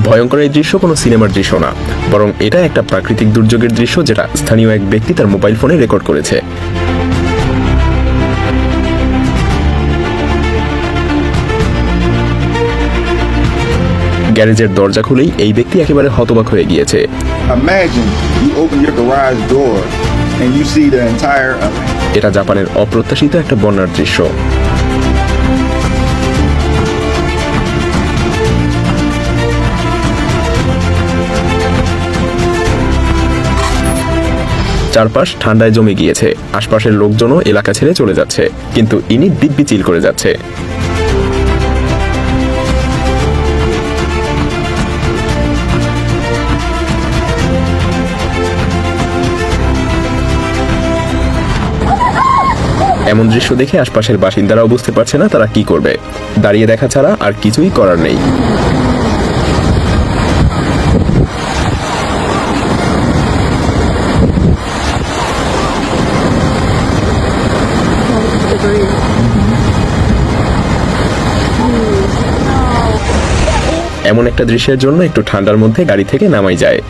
ভয়ঙ্কর এই দৃশ্য কোনো সিনেমার দৃশ্য না, বরং এটা একটা প্রাকৃতিক দুর্যোগের দৃশ্য যেটা স্থানীয় এক ব্যক্তি তার মোবাইল ফোনে রেকর্ড করেছে। গ্যারেজের দরজা খুলেই এই ব্যক্তি একেবারে হতবাক হয়ে গিয়েছে। Imagine you open your garage door and you see the entire এটা জাপানের অপ্রত্যাশিত একটা বন্যার দৃশ্য। চারপাশ ঠান্ডায় জমে গিয়েছে, আশপাশের লোকজনও এলাকা ছেড়ে চলে যাচ্ছে, কিন্তু ইনি দিব্যি চিল করে যাচ্ছে। এমন দৃশ্য দেখে আশপাশের বাসিন্দারাও বুঝতে পারছে না তারা কি করবে। দাঁড়িয়ে দেখা ছাড়া আর কিছুই করার নেই। এমন একটা দৃশ্যের জন্য একটু ঠান্ডার মধ্যে গাড়ি থেকে নামাই যায়।